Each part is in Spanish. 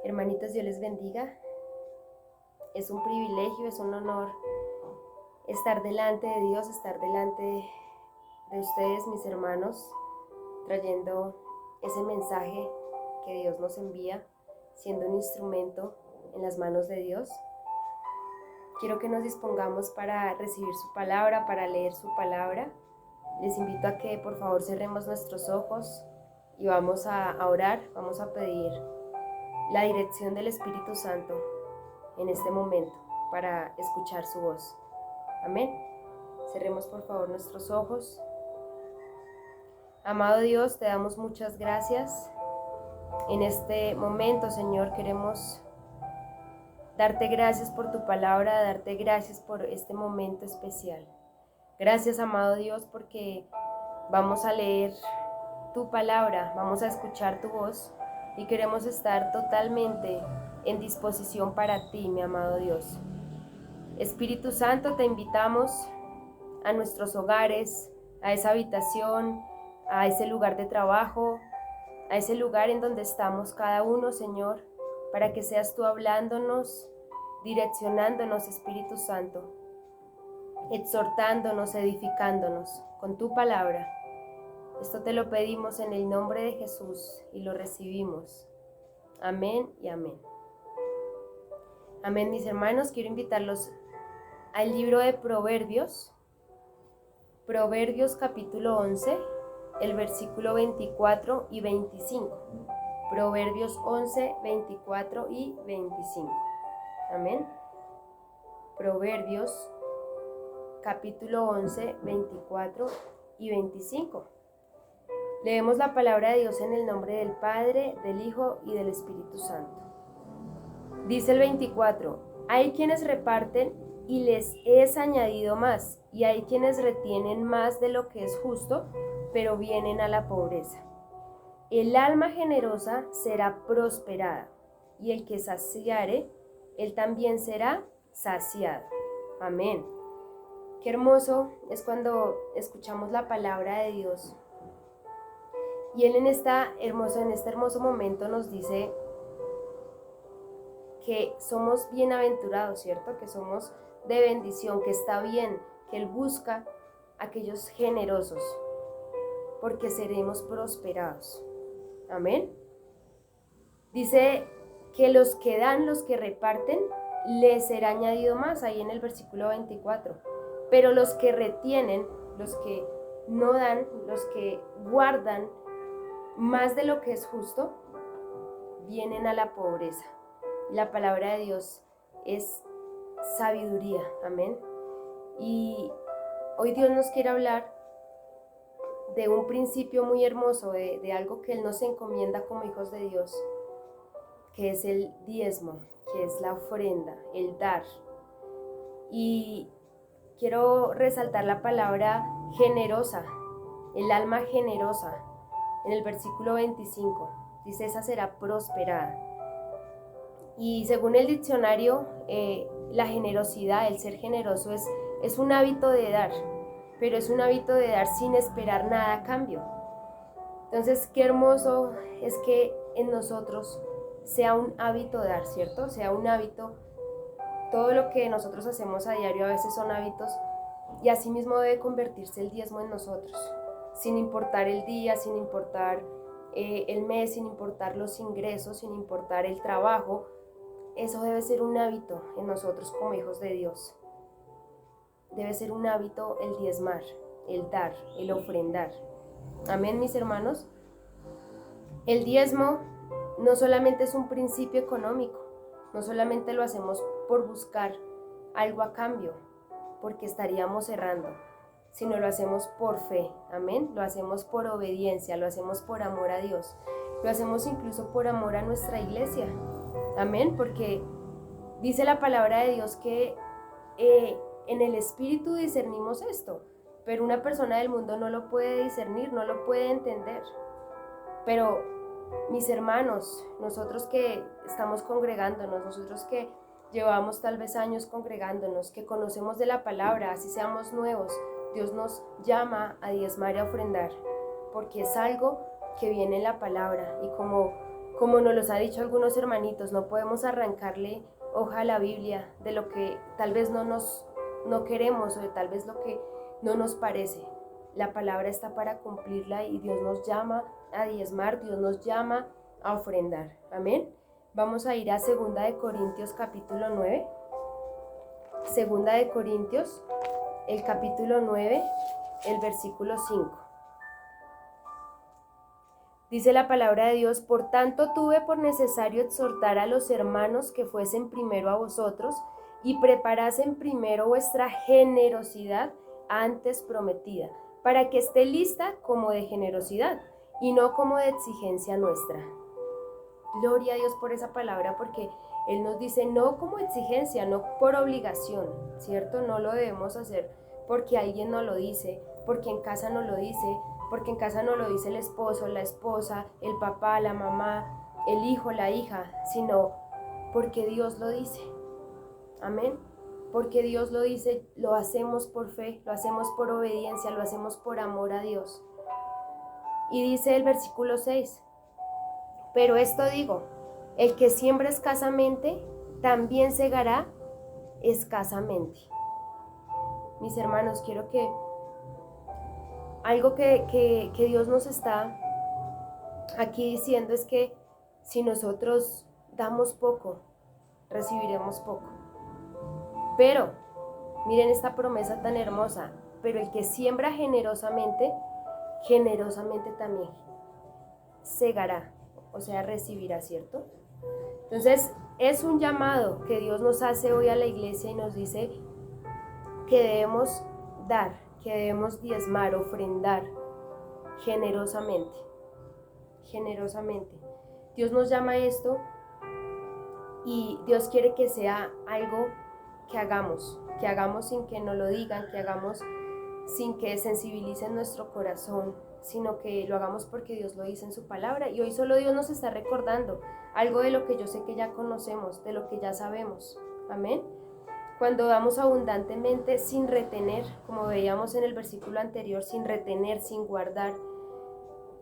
Hermanitos, Dios les bendiga. Es un privilegio, es un honor estar delante de Dios, estar delante de ustedes, mis hermanos, trayendo ese mensaje que Dios nos envía, siendo un instrumento en las manos de Dios. Quiero que nos dispongamos para recibir su palabra, para leer su palabra. Les invito a que por favor cerremos nuestros ojos y vamos a orar, vamos a pedir la dirección del Espíritu Santo en este momento para escuchar su voz. Amén. Cerremos por favor nuestros ojos. Amado Dios, te damos muchas gracias. En este momento, Señor, queremos darte gracias por tu palabra, darte gracias por este momento especial. Gracias, amado Dios, porque vamos a leer tu palabra, vamos a escuchar tu voz y queremos estar totalmente en disposición para ti, mi amado Dios. Espíritu Santo, te invitamos a nuestros hogares, a esa habitación, a ese lugar de trabajo, a ese lugar en donde estamos cada uno, Señor, para que seas tú hablándonos, direccionándonos, Espíritu Santo, exhortándonos, edificándonos con tu palabra. Esto te lo pedimos en el nombre de Jesús y lo recibimos. Amén y amén. Amén, mis hermanos. Quiero invitarlos al libro de Proverbios. Proverbios capítulo 11, el versículo 24 y 25. Proverbios 11, 24 y 25. Amén. Proverbios capítulo 11, 24 y 25. Leemos la palabra de Dios en el nombre del Padre, del Hijo y del Espíritu Santo. Dice el 24, hay quienes reparten y les es añadido más, y hay quienes retienen más de lo que es justo, pero vienen a la pobreza. El alma generosa será prosperada, y el que saciare, él también será saciado. Amén. Qué hermoso es cuando escuchamos la palabra de Dios. Y Él en este hermoso momento nos dice que somos bienaventurados, ¿cierto? Que somos de bendición, que está bien, que Él busca a aquellos generosos, porque seremos prosperados. Amén. Dice que los que dan, los que reparten, les será añadido más, ahí en el versículo 24. Pero los que retienen, los que no dan, los que guardan más de lo que es justo, vienen a la pobreza. La palabra de Dios es sabiduría, amén. Y hoy Dios nos quiere hablar de un principio muy hermoso, de algo que Él nos encomienda como hijos de Dios, que es el diezmo, que es la ofrenda, el dar. Y quiero resaltar la palabra generosa, el alma generosa. En el versículo 25 dice, esa será prosperada. Y según el diccionario, la generosidad, el ser generoso es un hábito de dar, pero es un hábito de dar sin esperar nada a cambio. Entonces, qué hermoso es que en nosotros sea un hábito dar, ¿cierto? Sea un hábito. Todo lo que nosotros hacemos a diario a veces son hábitos, y así mismo debe convertirse el diezmo en nosotros, sin importar el día, sin importar el mes, sin importar los ingresos, sin importar el trabajo. Eso debe ser un hábito en nosotros como hijos de Dios. Debe ser un hábito el diezmar, el dar, el ofrendar. Amén, mis hermanos. El diezmo no solamente es un principio económico, no solamente lo hacemos por buscar algo a cambio, porque estaríamos errando, sino lo hacemos por fe, amén, lo hacemos por obediencia, lo hacemos por amor a Dios, lo hacemos incluso por amor a nuestra iglesia, amén, porque dice la palabra de Dios que en el Espíritu discernimos esto, pero una persona del mundo no lo puede discernir, no lo puede entender. Pero mis hermanos, nosotros que estamos congregándonos, nosotros que llevamos tal vez años congregándonos, que conocemos de la palabra, así seamos nuevos, Dios nos llama a diezmar y a ofrendar, porque es algo que viene en la palabra. Y como como nos los ha dicho algunos hermanitos, no podemos arrancarle hoja a la Biblia de lo que tal vez no queremos o de tal vez lo que no nos parece. La palabra está para cumplirla y Dios nos llama a diezmar, Dios nos llama a ofrendar. Amén. Vamos a ir a 2 de Corintios capítulo 9. 2 de Corintios, el capítulo 9, el versículo 5. Dice la palabra de Dios: por tanto tuve por necesario exhortar a los hermanos que fuesen primero a vosotros y preparasen primero vuestra generosidad antes prometida, para que esté lista como de generosidad y no como de exigencia nuestra. Gloria a Dios por esa palabra, porque Él nos dice no como exigencia, no por obligación, ¿cierto? No lo debemos hacer porque alguien nos lo dice, porque en casa nos lo dice, porque en casa nos lo dice el esposo, la esposa, el papá, la mamá, el hijo, la hija, sino porque Dios lo dice. Amén. Porque Dios lo dice, lo hacemos por fe, lo hacemos por obediencia, lo hacemos por amor a Dios. Y dice el versículo 6, pero esto digo, el que siembra escasamente, también segará escasamente. Mis hermanos, quiero que algo que Dios nos está aquí diciendo es que si nosotros damos poco, recibiremos poco. Pero, miren esta promesa tan hermosa, pero el que siembra generosamente, generosamente también segará, o sea, recibirá, ¿cierto? Entonces, es un llamado que Dios nos hace hoy a la iglesia y nos dice que debemos dar, que debemos diezmar, ofrendar generosamente, generosamente. Dios nos llama a esto y Dios quiere que sea algo que hagamos sin que nos lo digan, que hagamos sin que sensibilicen nuestro corazón, sino que lo hagamos porque Dios lo dice en su palabra. Y hoy solo Dios nos está recordando algo de lo que yo sé que ya conocemos, de lo que ya sabemos. Amén. Cuando damos abundantemente sin retener, como veíamos en el versículo anterior, sin retener, sin guardar,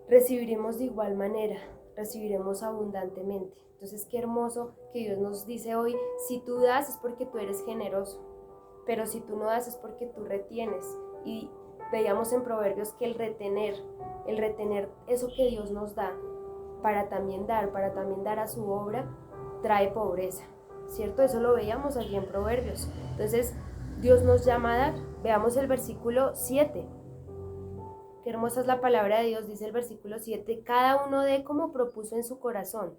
recibiremos de igual manera, recibiremos abundantemente. Entonces, qué hermoso que Dios nos dice hoy, si tú das es porque tú eres generoso, pero si tú no das es porque tú retienes. Y veíamos en Proverbios que el retener eso que Dios nos da para también dar a su obra, trae pobreza, ¿cierto? Eso lo veíamos allí en Proverbios. Entonces, Dios nos llama a dar. Veamos el versículo 7. Qué hermosa es la palabra de Dios, dice el versículo 7, cada uno dé como propuso en su corazón,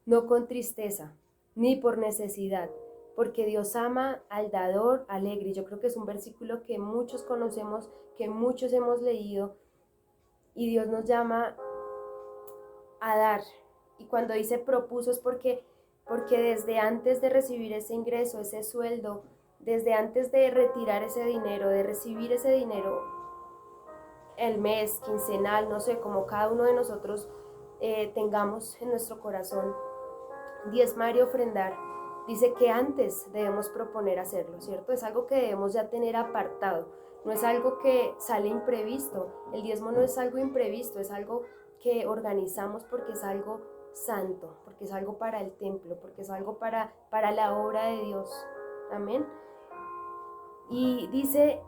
no con tristeza, ni por necesidad, porque Dios ama al dador alegre. Yo creo que es un versículo que muchos conocemos, que muchos hemos leído, y Dios nos llama a dar. Y cuando dice propuso es porque desde antes de recibir ese ingreso, ese sueldo, desde antes de retirar ese dinero, de recibir ese dinero, el mes, quincenal, no sé, como cada uno de nosotros tengamos en nuestro corazón, diezmar y ofrendar, dice que antes debemos proponer hacerlo, ¿cierto? Es algo que debemos ya tener apartado, no es algo que sale imprevisto, el diezmo no es algo imprevisto, es algo que organizamos porque es algo santo, porque es algo para el templo, porque es algo para la obra de Dios, amén. Y dice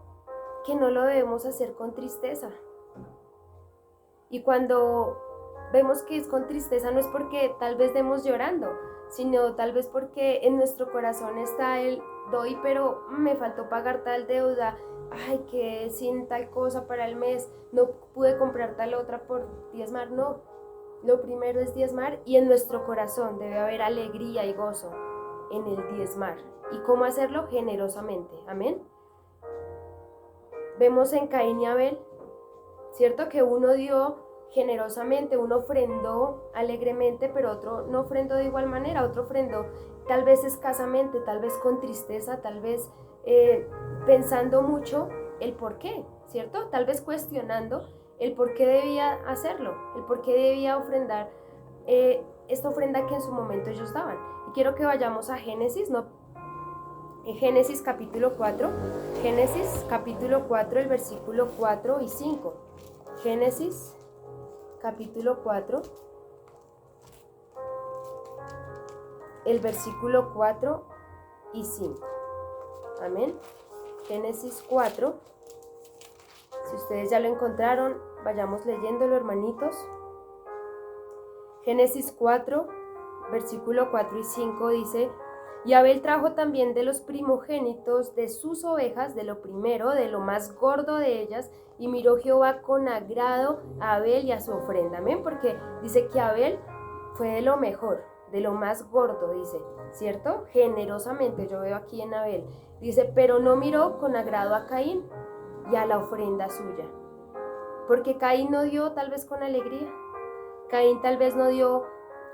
que no lo debemos hacer con tristeza. Y cuando vemos que es con tristeza no es porque tal vez demos llorando, sino tal vez porque en nuestro corazón está el doy, pero me faltó pagar tal deuda, ay, que sin tal cosa para el mes, no pude comprar tal otra por diezmar. No, lo primero es diezmar y en nuestro corazón debe haber alegría y gozo en el diezmar. ¿Y cómo hacerlo? Generosamente, amén. Vemos en Caín y Abel, ¿cierto? Que uno dio generosamente, uno ofrendó alegremente, pero otro no ofrendó de igual manera, otro ofrendó tal vez escasamente, tal vez con tristeza, tal vez pensando mucho el por qué, ¿cierto? Tal vez cuestionando el por qué debía hacerlo, el por qué debía ofrendar esta ofrenda que en su momento ellos daban. Y quiero que vayamos a Génesis, en Génesis capítulo 4, el versículo 4 y 5. Génesis capítulo 4, el versículo 4 y 5. Amén. Génesis 4. Si ustedes ya lo encontraron, vayamos leyéndolo, hermanitos. Génesis 4, versículo 4 y 5 dice: y Abel trajo también de los primogénitos de sus ovejas, de lo primero, de lo más gordo de ellas, y miró Jehová con agrado a Abel y a su ofrenda. Amén, porque dice que Abel fue de lo mejor, de lo más gordo, dice, ¿cierto? Generosamente, yo veo aquí en Abel. Dice, pero no miró con agrado a Caín y a la ofrenda suya. Porque Caín no dio tal vez con alegría. Caín tal vez no dio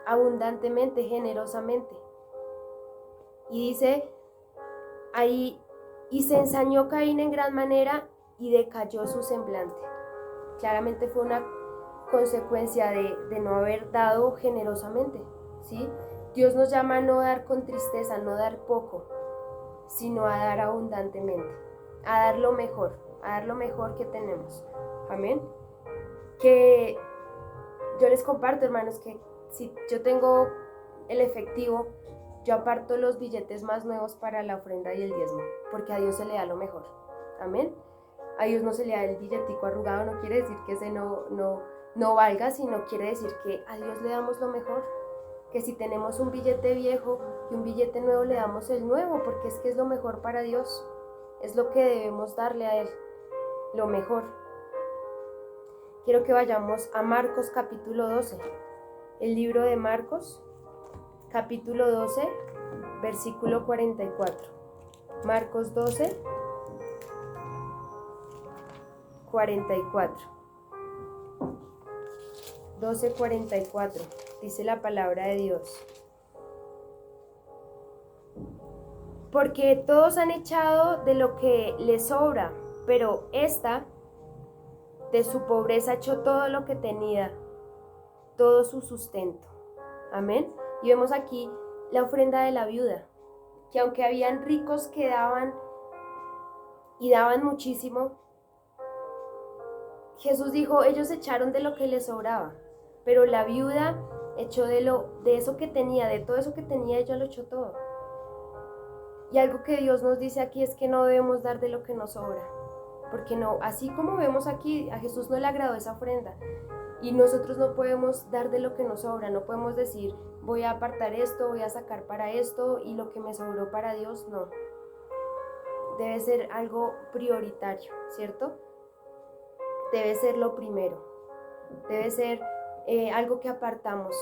abundantemente, generosamente. Y dice ahí, y se ensañó Caín en gran manera y decayó su semblante. Claramente fue una consecuencia de no haber dado generosamente, ¿sí? Dios nos llama a no dar con tristeza, no dar poco, sino a dar abundantemente, a dar lo mejor que tenemos. Amén. Que yo les comparto, hermanos, que si yo tengo el efectivo, yo aparto los billetes más nuevos para la ofrenda y el diezmo, porque a Dios se le da lo mejor. Amén. A Dios no se le da el billetico arrugado, no quiere decir que ese no valga, sino quiere decir que a Dios le damos lo mejor. Que si tenemos un billete viejo y un billete nuevo, le damos el nuevo, porque es que es lo mejor para Dios. Es lo que debemos darle a Él, lo mejor. Quiero que vayamos a Marcos capítulo 12. El libro de Marcos, capítulo 12, versículo 44. Marcos 12, 44. 12, 44. Dice la palabra de Dios. Porque todos han echado de lo que les sobra, pero esta de su pobreza echó todo lo que tenía, todo su sustento. Amén. Y vemos aquí la ofrenda de la viuda, que aunque habían ricos que daban y daban muchísimo, Jesús dijo, ellos echaron de lo que les sobraba, pero la viuda echó de eso que tenía, de todo eso que tenía, ella lo echó todo. Y algo que Dios nos dice aquí es que no debemos dar de lo que nos sobra, porque no, así como vemos aquí, a Jesús no le agradó esa ofrenda, y nosotros no podemos dar de lo que nos sobra, no podemos decir, voy a apartar esto, voy a sacar para esto, y lo que me sobró para Dios, no. Debe ser algo prioritario, ¿cierto? Debe ser lo primero, debe ser algo que apartamos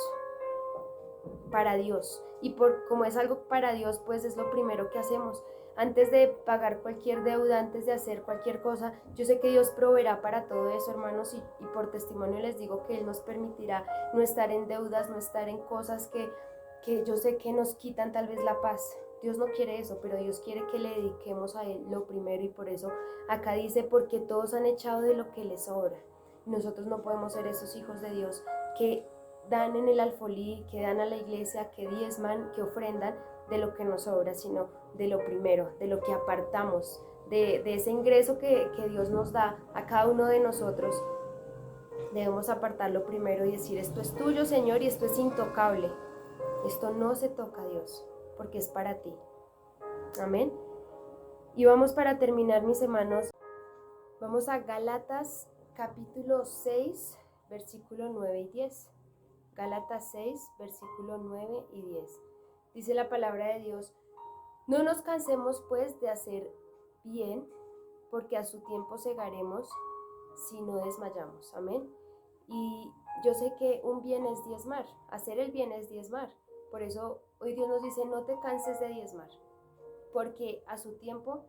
para Dios, y como es algo para Dios, pues es lo primero que hacemos. Antes de pagar cualquier deuda, antes de hacer cualquier cosa, yo sé que Dios proveerá para todo eso, hermanos, y por testimonio les digo que Él nos permitirá no estar en deudas, no estar en cosas que yo sé que nos quitan tal vez la paz. Dios no quiere eso, pero Dios quiere que le dediquemos a Él lo primero, y por eso acá dice, porque todos han echado de lo que les sobra. Nosotros no podemos ser esos hijos de Dios que dan en el alfolí, que dan a la iglesia, que diezman, que ofrendan de lo que nos sobra, sino de lo primero, de lo que apartamos, de ese ingreso que Dios nos da a cada uno de nosotros. Debemos apartarlo primero y decir, esto es tuyo, Señor, y esto es intocable. Esto no se toca, Dios, porque es para ti. Amén. Y vamos, para terminar, mis hermanos, vamos a Gálatas capítulo 6, versículo 9 y 10. Gálatas 6, versículo 9 y 10. Dice la palabra de Dios, no nos cansemos pues de hacer bien, porque a su tiempo segaremos si no desmayamos. Amén. Y yo sé que un bien es diezmar, hacer el bien es diezmar. Por eso hoy Dios nos dice, no te canses de diezmar, porque a su tiempo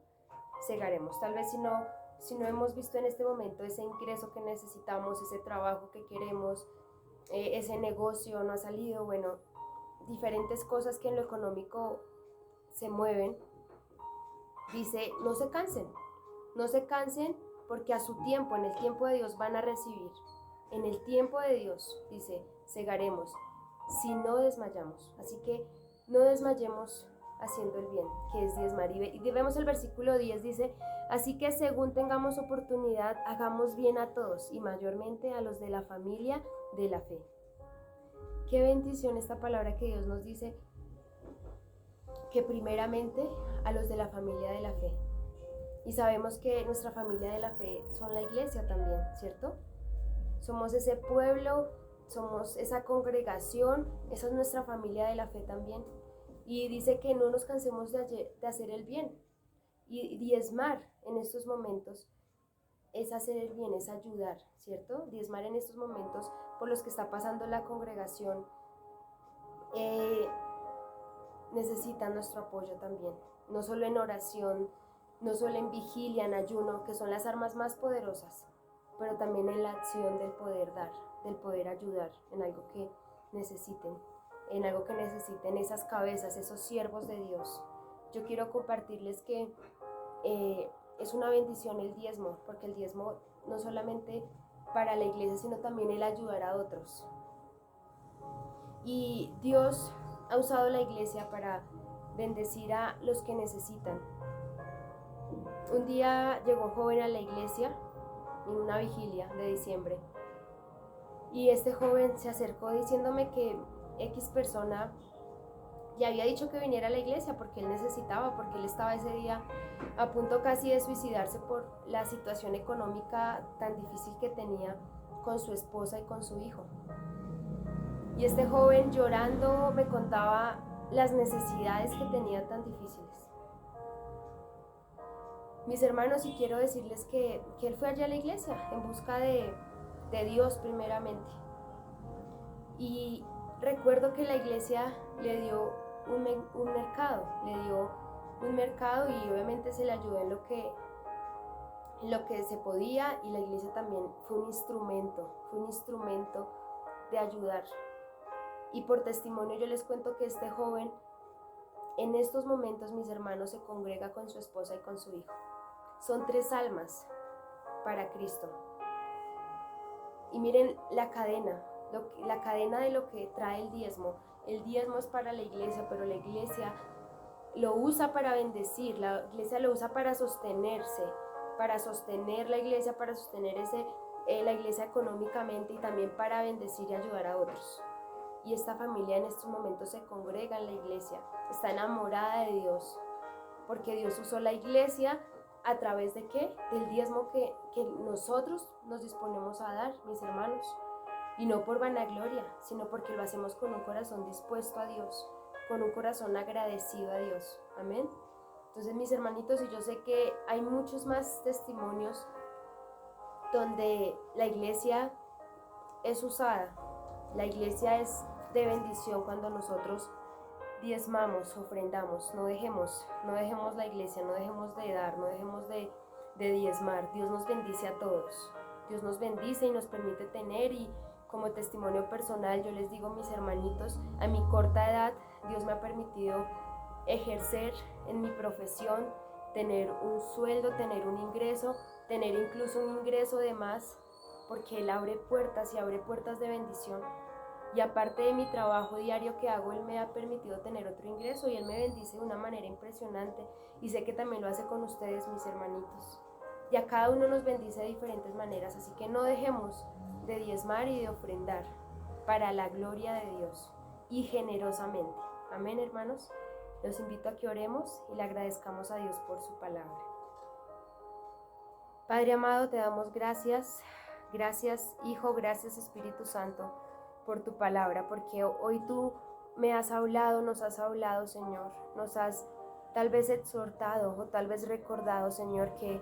segaremos. Tal vez si no hemos visto en este momento ese ingreso que necesitamos, ese trabajo que queremos, ese negocio no ha salido, bueno, diferentes cosas que en lo económico se mueven, dice, no se cansen, porque a su tiempo, en el tiempo de Dios van a recibir. En el tiempo de Dios, dice, segaremos si no desmayamos. Así que no desmayemos haciendo el bien, que es diezmar. Y vemos el versículo 10, dice, así que según tengamos oportunidad, hagamos bien a todos, y mayormente a los de la familia de la fe. Qué bendición esta palabra que Dios nos dice, que primeramente a los de la familia de la fe. Y sabemos que nuestra familia de la fe son la iglesia también, ¿cierto? Somos ese pueblo, somos esa congregación, esa es nuestra familia de la fe también. Y dice que no nos cansemos de hacer el bien. Y diezmar en estos momentos es hacer el bien, es ayudar, ¿cierto? Diezmar en estos momentos por los que está pasando la congregación necesitan nuestro apoyo también. No solo en oración, no solo en vigilia, en ayuno, que son las armas más poderosas, pero también en la acción del poder dar, del poder ayudar en algo que necesiten, esas cabezas, esos siervos de Dios. Yo quiero compartirles que es una bendición el diezmo, porque el diezmo no solamente para la iglesia, sino también el ayudar a otros. Y Dios ha usado la iglesia para bendecir a los que necesitan. Un día llegó un joven a la iglesia en una vigilia de diciembre y este joven se acercó diciéndome que X persona le había dicho que viniera a la iglesia porque él necesitaba, porque él estaba ese día a punto casi de suicidarse por la situación económica tan difícil que tenía con su esposa y con su hijo. Y este joven llorando me contaba las necesidades que tenía tan difíciles. Mis hermanos, y quiero decirles que él fue allá a la iglesia en busca de Dios primeramente. Y recuerdo que la iglesia le dio un mercado y obviamente se le ayudó en lo que se podía, y la iglesia también fue un instrumento de ayudar. Y por testimonio yo les cuento que este joven en estos momentos, mis hermanos, se congrega con su esposa y con su hijo. Son 3 almas para Cristo. Y miren la cadena de lo que trae el diezmo. El diezmo es para la iglesia, pero la iglesia lo usa para bendecir, la iglesia lo usa para sostenerse, para sostener la iglesia, para sostener la iglesia económicamente, y también para bendecir y ayudar a otros. Y esta familia en estos momentos se congrega en la iglesia, está enamorada de Dios, porque Dios usó la iglesia a través de ¿qué? Del diezmo que nosotros nos disponemos a dar, mis hermanos. Y no por vanagloria, sino porque lo hacemos con un corazón dispuesto a Dios, con un corazón agradecido a Dios. Amén. Entonces, mis hermanitos, y yo sé que hay muchos más testimonios donde la iglesia es usada. La iglesia es de bendición cuando nosotros diezmamos, ofrendamos. No dejemos la iglesia, no dejemos de dar, no dejemos de diezmar. Dios nos bendice a todos. Dios nos bendice y nos permite tener. Y como testimonio personal, yo les digo, mis hermanitos, a mi corta edad, Dios me ha permitido ejercer en mi profesión, tener un sueldo, tener un ingreso, tener incluso un ingreso de más, porque Él abre puertas y abre puertas de bendición. Y aparte de mi trabajo diario que hago, Él me ha permitido tener otro ingreso y Él me bendice de una manera impresionante, y sé que también lo hace con ustedes, mis hermanitos. Y a cada uno nos bendice de diferentes maneras, así que no dejemos de diezmar y de ofrendar para la gloria de Dios y generosamente. Amén, hermanos. Los invito a que oremos y le agradezcamos a Dios por su palabra. Padre amado, te damos gracias. Gracias, Hijo, gracias, Espíritu Santo, por tu palabra, porque hoy tú me has hablado, nos has hablado, Señor. Nos has tal vez exhortado o tal vez recordado, Señor, que,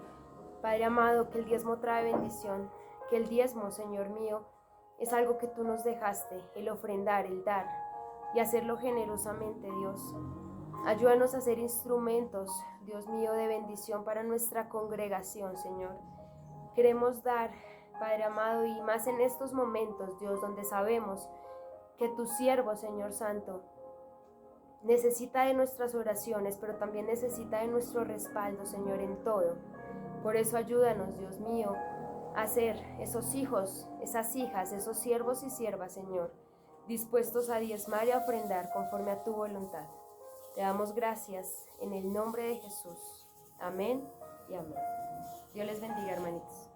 Padre amado, que el diezmo trae bendición, que el diezmo, Señor mío, es algo que tú nos dejaste, el ofrendar, el dar y hacerlo generosamente, Dios. Ayúdanos a ser instrumentos, Dios mío, de bendición para nuestra congregación, Señor. Queremos dar, Padre amado, y más en estos momentos, Dios, donde sabemos que tu siervo, Señor Santo, necesita de nuestras oraciones, pero también necesita de nuestro respaldo, Señor, en todo. Por eso ayúdanos, Dios mío, a ser esos hijos, esas hijas, esos siervos y siervas, Señor, dispuestos a diezmar y a ofrendar conforme a tu voluntad. Te damos gracias en el nombre de Jesús. Amén y amén. Dios les bendiga, hermanitos.